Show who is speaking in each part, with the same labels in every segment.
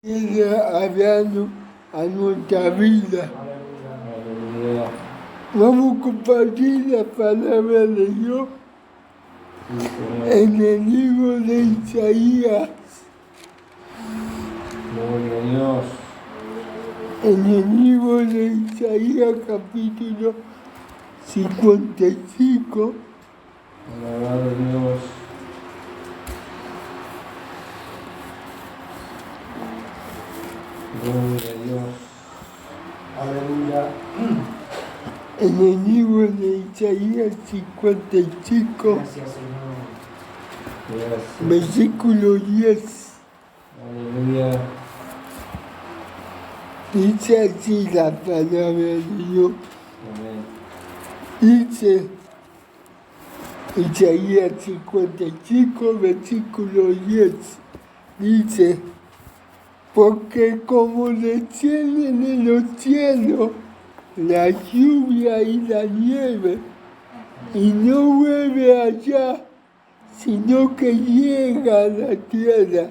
Speaker 1: Viene hablando a nuestra vida. Vamos a compartir la palabra de Dios en el libro de Isaías.
Speaker 2: Gloria a Dios.
Speaker 1: En el libro de Isaías, capítulo 55.
Speaker 2: Alabado Dios. Gloria a Dios. Aleluya.
Speaker 1: En el libro de Isaías 55,
Speaker 2: Gracias, Señor. Gracias.
Speaker 1: versículo 10.
Speaker 2: Aleluya.
Speaker 1: Dice así la palabra de Dios.
Speaker 2: Amén.
Speaker 1: Dice Isaías 55, versículo 10. Dice, porque como descienden de los cielos la lluvia y la nieve, y no vuelve allá, sino que llega a la tierra,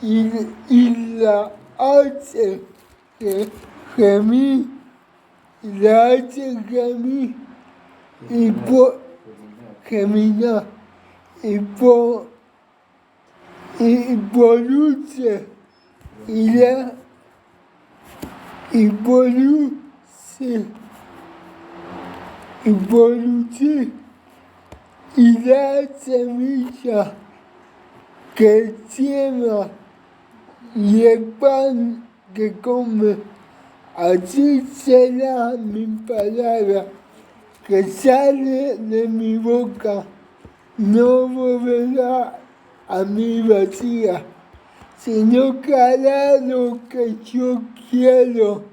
Speaker 1: y la hace gemir, y geminar, y produce, y da semilla que siembra y el pan que come. Así será mi palabra que sale de mi boca, no volverá a mí vacía, sino que hará lo que yo quiero.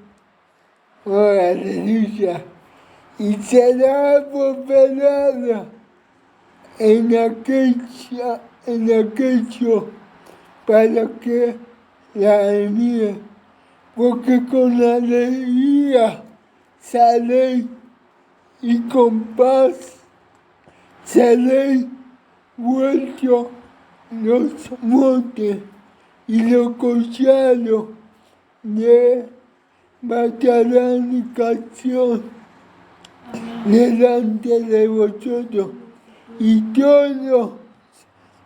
Speaker 1: Oh, aleluya. Y será prosperada en aquello para que la envíe, porque con alegría sale y con paz seré vuelto los montes y los collados de batallarán canción delante de vosotros, y todos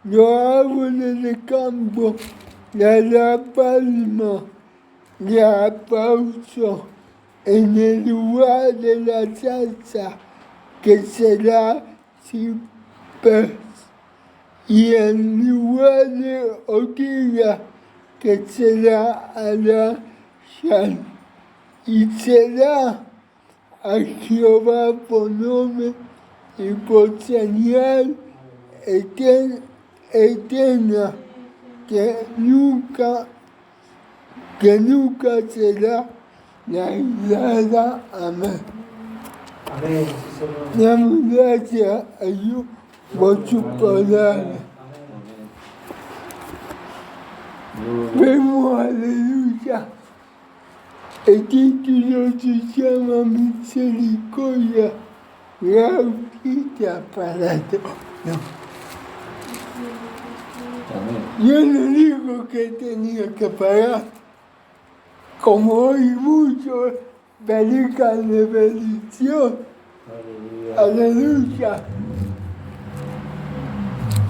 Speaker 1: los árboles de campo dará palma y aplauso en el lugar de la salsa, que será ciprés, y en lugar de ortiga, que será arayán, y será a Jehová por nombre y por señal eterna, que nunca será aislada. Amén.
Speaker 2: Amén, sí, Señor.
Speaker 1: Damos gracias a Dios por su palabra. Vemos, aleluya. El título se llama Misericordia gratuita para todos.
Speaker 2: Amén.
Speaker 1: Yo no digo que tenía que pagar, como hoy muchos predican de bendición.
Speaker 2: Aleluya.
Speaker 1: Aleluya.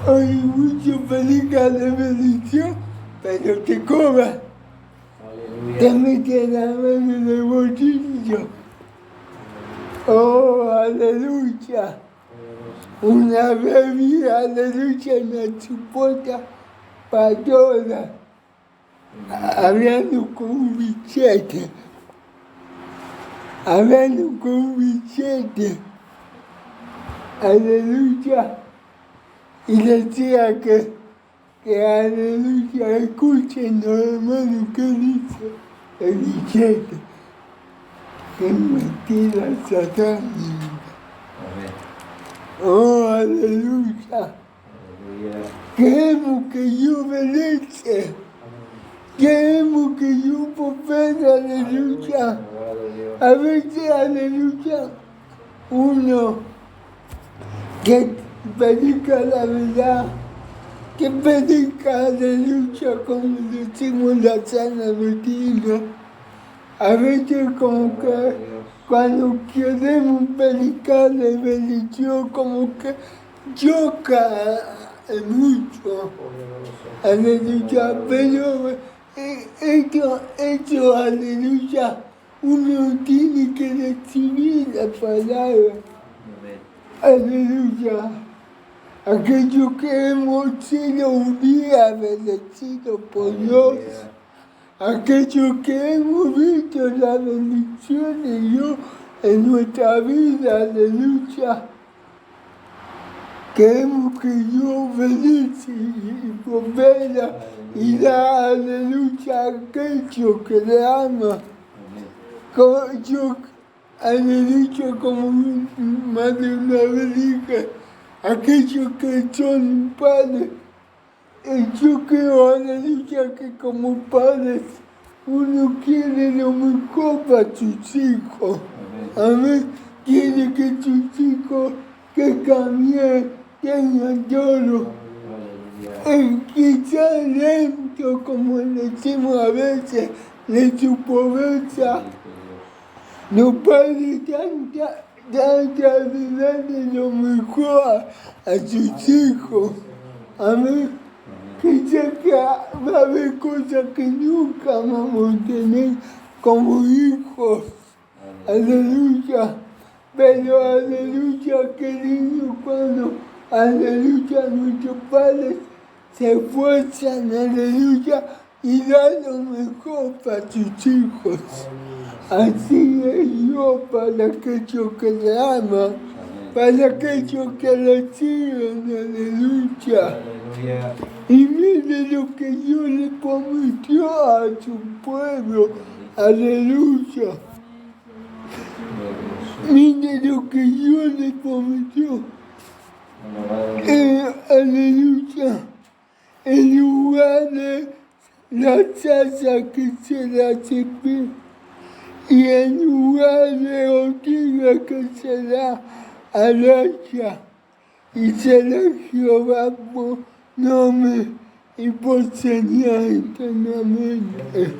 Speaker 1: Hoy muchos predican de bendición, pero te cobran. Te
Speaker 2: Aleluya.
Speaker 1: meten la mano en el bolsillo. Oh, aleluya. Una bebida, aleluya, una chupota para todas. Hablando con un billete. Aleluya. Y decía que aleluya, escuchen los hermanos que dice el billete. Que mentira satánica.
Speaker 2: Amén.
Speaker 1: Oh, aleluya.
Speaker 2: Aleluya.
Speaker 1: Queremos que Dios bendice. Queremos que Dios prospere, aleluya.
Speaker 2: Alabado Dios.
Speaker 1: A veces, aleluya, uno que predica la verdad que predica aleluya como decimos la sana doctrina. A veces como que cuando queremos predicar la bendición como que choca mucho. Aleluya, pero esto, aleluya, uno tiene que recibir la palabra. Aleluya. Aquello que hemos sido un día bendecidos por Dios, aquello que hemos visto la bendición de Dios en nuestra vida, aleluya. Queremos que Dios bendice y prospera y da, aleluya, a aquello que le ama. Yo, aleluya, como más de una vez dije, aquellos que son padres, yo creo, aleluya, que como padres uno quiere lo mejor para sus hijos. Amén. Quiere que sus hijos que cambien, tengan todo. Quizás lento, como decimos a veces, de su pobreza. Los padres dan de lo mejor a sus hijos. Amén. Quizás que va a haber cosas que nunca vamos a tener como hijos. Aleluya. Pero aleluya, querido, cuando aleluya nuestros padres se esfuerzan, aleluya, y dan lo mejor para sus hijos. Así es Dios para aquellos que le aman, para aquellos que le siguen, aleluya. Y mire lo que Dios le prometió a su pueblo, aleluya. Mire lo que Dios le prometió, aleluya. En lugar de la salsa que se la serví, y en lugar de ortiga que se da alacha, y será Jehová por nombre y por señal eternamente.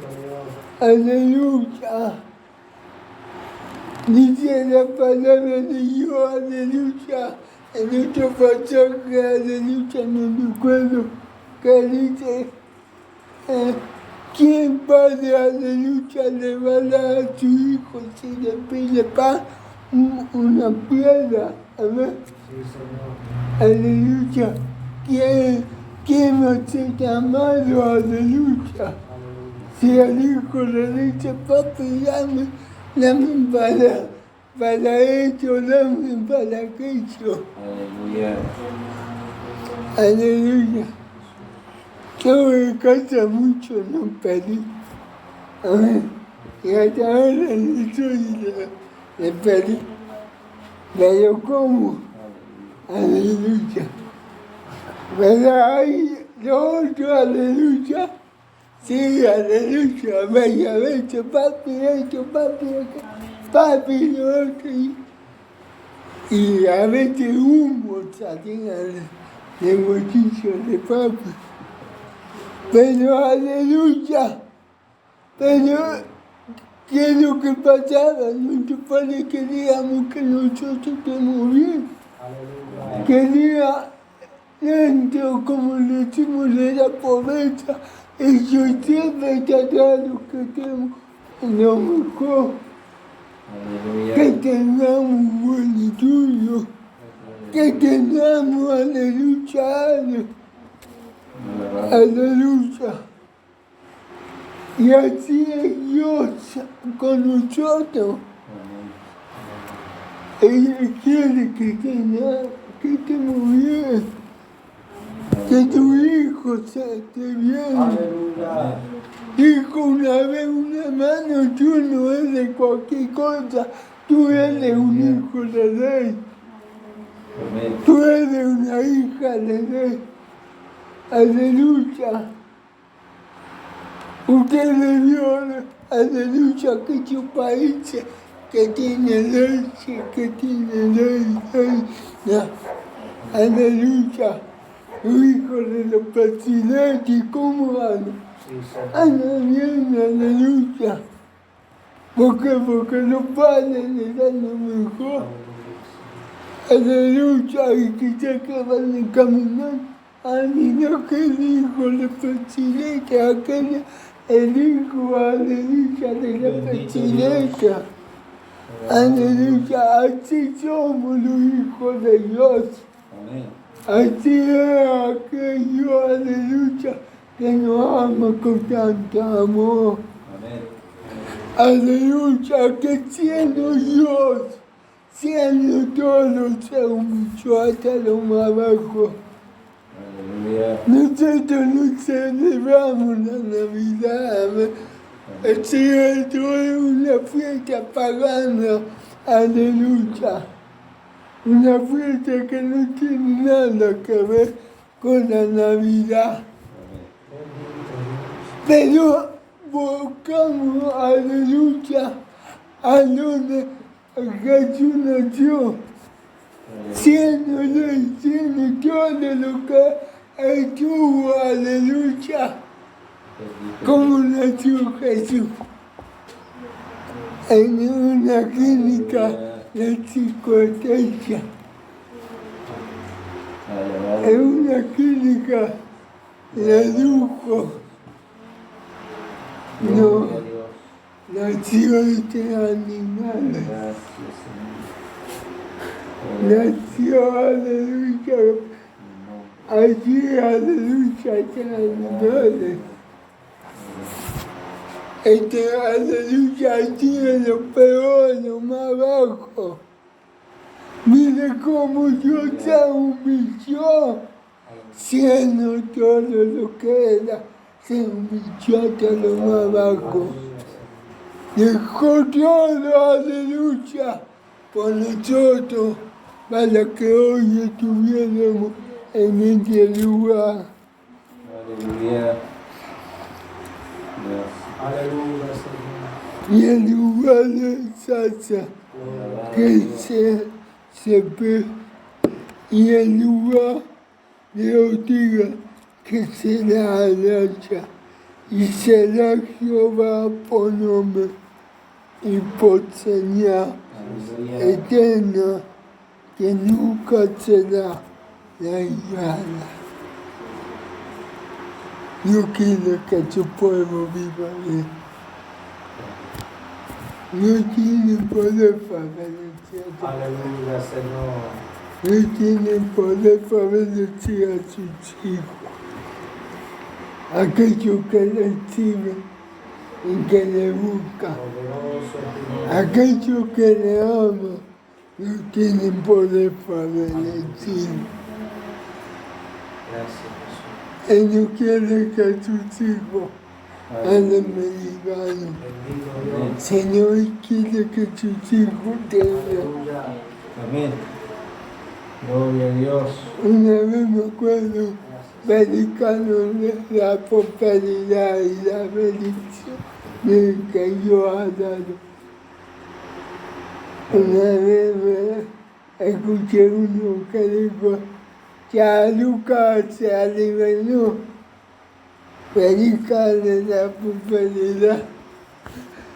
Speaker 1: Aleluya. Dice la palabra de Dios, aleluya, en otro pasaje, aleluya, no recuerdo, que dice, ¿quién padre, aleluya, le va a dar a su hijo si le pide pan una piedra? Amén. Aleluya. ¿Quién no se llamado, aleluya? Si el hijo le dice, papi, dame para esto, dame para aquello.
Speaker 2: Aleluya.
Speaker 1: Aleluya. Yo me cansa mucho no pedir. Amén. Y hasta ahora no soy de pedir. Pero como, aleluya. Pero hay lo otro, aleluya. Sí, aleluya. Vaya, esto, papi, esto, papi, esto. Papi, lo otro. Y a veces humo salía de bolsillo de papi. Pero aleluya, pero ¿qué es lo que pasaba? Nuestros padres queríamos que nosotros estemos bien. Quería dentro, como decimos, de la pobreza, ellos siempre trataron que estemos lo mejor, que tengamos un buen estudio, que tengamos, aleluya, aleluya. Y así es Dios con nosotros. Él quiere que estemos bien, que tu hijo esté bien.
Speaker 2: Aleluya.
Speaker 1: Dijo una vez un hermano, tú no eres cualquier cosa, tú eres un hijo de Dios. Tú eres una hija de Dios. Aleluya. Usted le dio, aleluya, aquellos países que tienen leche, que tienen ley, aleluya. hijo de los presidentes, ¿cómo andan?
Speaker 2: Sí, Señor.
Speaker 1: Andan bien, aleluya. ¿Por qué? Porque los padres le dan lo mejor. Aleluya, y que ya que van a caminar. Ay, mira que el hijo de presidente, aquel, el hijo, aleluya, de la
Speaker 2: Bendito
Speaker 1: presidenta. Aleluya, así somos los hijos de Dios.
Speaker 2: Amén.
Speaker 1: Así es aquello, aleluya, que nos ama con tanto amor.
Speaker 2: Amén.
Speaker 1: Aleluya, que siendo Dios, siendo todo, se humilló hasta lo más bajo.
Speaker 2: Aleluya.
Speaker 1: Nosotros no celebramos la Navidad, esto es una fiesta pagana, aleluya. Una fiesta que no tiene nada que ver con la Navidad. Pero buscamos, aleluya, a donde Jesús nació, siendo ley, siendo todo lo que estuvo, aleluya, como nació Jesús. En una clínica de psicoterapia, en una clínica de lujo. No, nació este animal,
Speaker 2: Gracias, Señor.
Speaker 1: nació, aleluya, allí, aleluya, este animal. Aleluya, allí en lo peor, lo más bajo. Mire cómo Dios se humilló, siendo todo lo que era, se humilló hasta lo más bajo. Dejó todo, aleluya, por nosotros, para que hoy estuviéramos en este lugar.
Speaker 2: Aleluya. Gracias.
Speaker 3: Aleluya, Señor.
Speaker 1: Y el lugar de salsa que se ve, y el lugar de ortiga que será alacha, y será Jehová por nombre y por señal
Speaker 2: Aleluya.
Speaker 1: eterna que nunca será negada. Yo quiero que tu pueblo viva bien. No tienen poder favorecer,
Speaker 3: Aleluya, Señor.
Speaker 1: no tienen poder favorecer a sus hijos. Aquellos que reciben y que le buscan,
Speaker 3: Poderoso es tu nombre.
Speaker 1: aquellos que le aman, no tienen poder favorecer.
Speaker 3: Gracias, Jesús.
Speaker 1: Él no quiere que sus hijos anden medicados.
Speaker 3: Bendito Dios.
Speaker 1: Señor, Él quiere que sus hijos tengan.
Speaker 3: Aleluya.
Speaker 2: Amén. Gloria a Dios.
Speaker 1: Una vez me acuerdo, predicando la prosperidad y la bendición que Dios ha dado. Una vez me escuché uno que dijo, ya Lucas se alivianó, predicarle la prosperidad.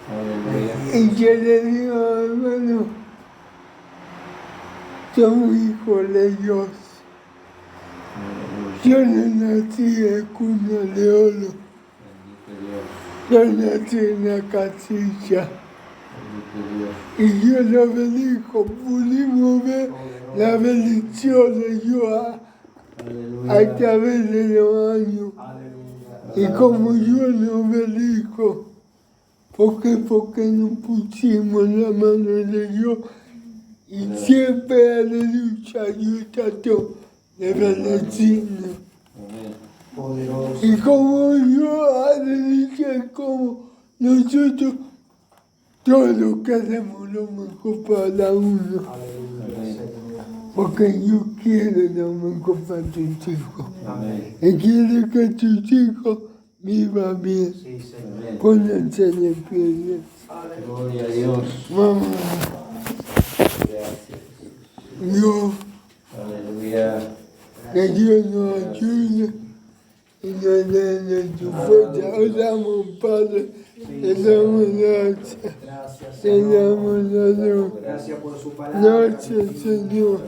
Speaker 2: Aleluya.
Speaker 1: Y yo le digo, hermano, somos hijos de Dios.
Speaker 2: Aleluya.
Speaker 1: Yo no nací en cuna de oro,
Speaker 2: Bendito Dios.
Speaker 1: yo nací en la casilla.
Speaker 2: Bendito Dios.
Speaker 1: Y Dios lo bendijo, pudimos ver la bendición de Dios a
Speaker 2: Aleluya.
Speaker 1: través de los años.
Speaker 3: Aleluya.
Speaker 1: Y como Dios nos bendijo, ¿por qué? Porque nos pusimos en la mano de Dios y siempre, aleluya, Dios trató de bendecirnos.
Speaker 2: Amén.
Speaker 3: Poderoso.
Speaker 1: Y como Dios, aleluya, como nosotros todos queremos lo mejor para uno,
Speaker 3: Aleluya, Señor.
Speaker 1: porque Dios quiere lo mejor para tus hijos.
Speaker 3: Amén.
Speaker 1: Él quiere que tus hijos vivan bien.
Speaker 3: Sí, Señor.
Speaker 2: Amén.
Speaker 1: Pónganse de pie.
Speaker 2: Gloria a Dios.
Speaker 1: Vamos,
Speaker 2: Gracias.
Speaker 1: Dios,
Speaker 2: Aleluya.
Speaker 1: Que Dios nos ayude y nos dé de tu fuerza. Oramos, Padre, te damos gracias,
Speaker 3: Gracias,
Speaker 1: te
Speaker 3: Señor.
Speaker 1: damos la luz.
Speaker 3: Gracias por su palabra.
Speaker 1: Gracias, Señor.